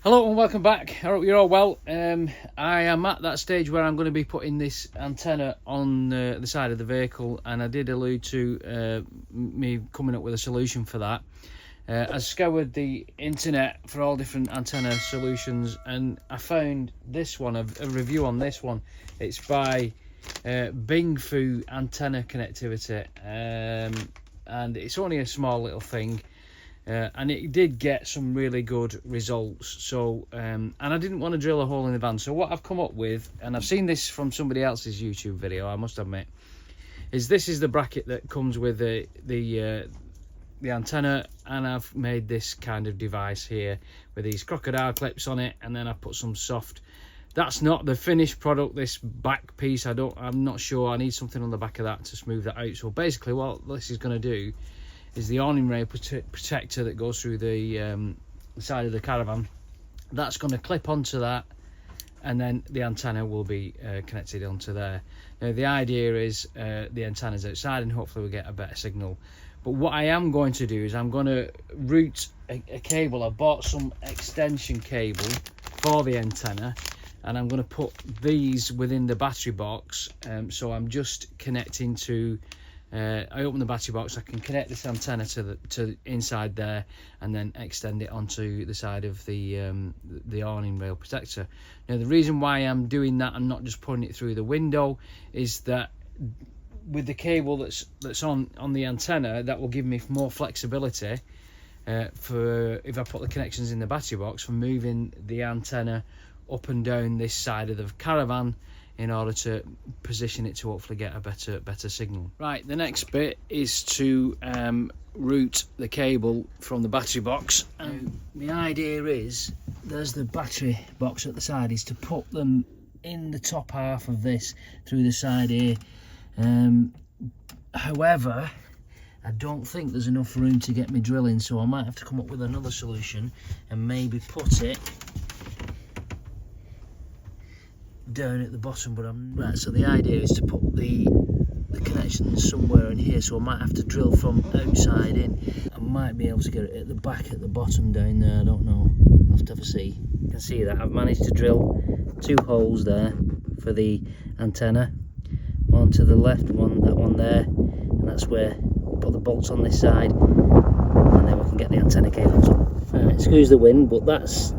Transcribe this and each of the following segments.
Hello and welcome back. I hope you're all well. I am at that stage where I'm going to be putting this antenna on the side of the vehicle, and I did allude to me coming up with a solution for that. I scoured the internet for all different antenna solutions, and I found this one, a review on this one. It's by Bingfu antenna connectivity, and it's only a small little thing. And it did get some really good results. So and I didn't want to drill a hole in the van, so what I've come up with, and I've seen this from somebody else's YouTube video, I must admit, is this is the bracket that comes with the antenna, and I've made this kind of device here with these crocodile clips on it, and then I put some soft. That's not the finished product, this back piece. I'm not sure. I need something on the back of that to smooth that out. So basically what this is going to do is the awning rail protector that goes through the side of the Caravan. That's going to clip onto that, and then the antenna will be connected onto there. Now the idea is the antenna's outside, and hopefully we'll get a better signal. But what I am going to do is I'm going to route a cable. I bought some extension cable for the antenna, and I'm going to put these within the battery box. So I'm just connecting to I open the battery box, I can connect this antenna to inside there, and then extend it onto the side of the awning rail protector. Now the reason why I'm doing that and not just putting it through the window is that with the cable that's on the antenna, that will give me more flexibility for if I put the connections in the battery box, for moving the antenna up and down this side of the Caravan in order to position it to hopefully get a better signal. Right, the next bit is to route the cable from the battery box. And the idea is, there's the battery box at the side, is to put them in the top half of this through the side here. However, I don't think there's enough room to get me drilling, so I might have to come up with another solution and maybe put it down at the bottom. But I'm right, so the idea is to put the connections somewhere in here, so I might have to drill from outside in. I might be able to get it at the back, at the bottom down there, I don't know, I'll have to have a see. You can see that I've managed to drill 2 holes there for the antenna, one to the left, that one there, and that's where we'll put the bolts on this side, and then we can get the antenna cables on. Right, excuse the wind, but that's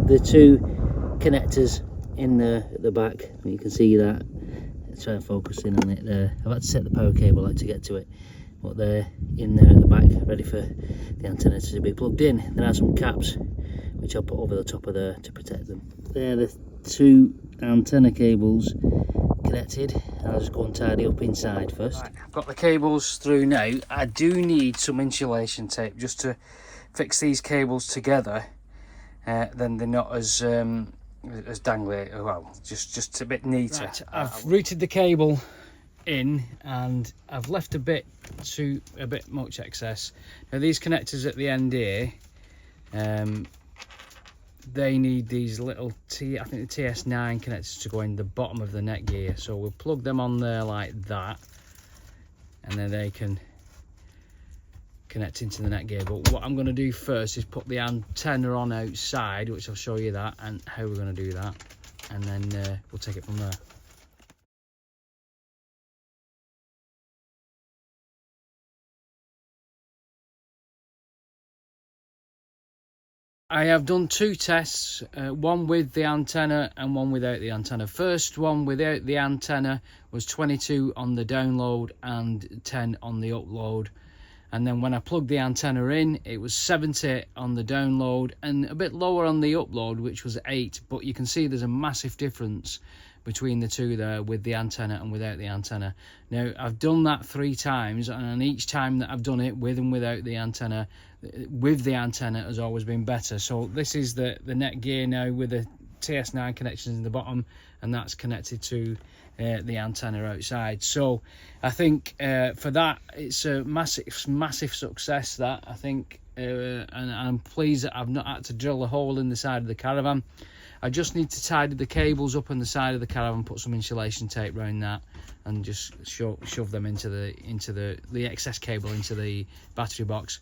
the 2 connectors in there at the back. You can see that. Let's try and focus in on it there. I've had to set the power cable out to get to it, but they're in there at the back, ready for the antenna to be plugged in. There are some caps which I'll put over the top of there to protect them. There are the 2 antenna cables connected. I'll just go and tidy up inside first. Right, I've got the cables through now. I do need some insulation tape just to fix these cables together, then they're not as dangly, well, just a bit neater. Right, I've routed the cable in, and I've left a bit much excess. Now these connectors at the end here, they need these little I think the TS9 connectors to go in the bottom of the net gear, so we'll plug them on there like that, and then they can connect into the net gear. But what I'm going to do first is put the antenna on outside, which I'll show you that and how we're going to do that, and then we'll take it from there. I have done 2 tests, one with the antenna and one without the antenna. First one without the antenna was 22 on the download and 10 on the upload. And then when I plugged the antenna in, it was 70 on the download and a bit lower on the upload, which was 8. But you can see there's a massive difference between the 2 there, with the antenna and without the antenna. Now, I've done that 3 times, and each time that I've done it with and without the antenna, with the antenna has always been better. So this is the net gear now with the TS9 connections in the bottom, and that's connected to the antenna outside. So I think for that, it's a massive success, that, I think, and I'm pleased that I've not had to drill a hole in the side of the Caravan. I just need to tidy the cables up on the side of the Caravan, put some insulation tape around that, and just shove them into the excess cable into the battery box.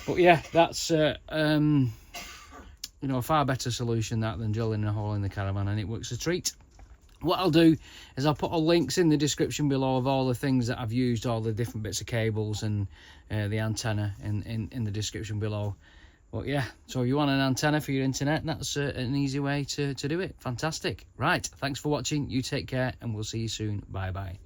But yeah, that's you know, a far better solution that than drilling a hole in the caravan, and it works a treat. What I'll do is I'll put all links in the description below of all the things that I've used, all the different bits of cables and the antenna in the description below. But yeah, so if you want an antenna for your internet, that's an easy way to do it. Fantastic. Right, thanks for watching. You take care, and we'll see you soon. Bye bye.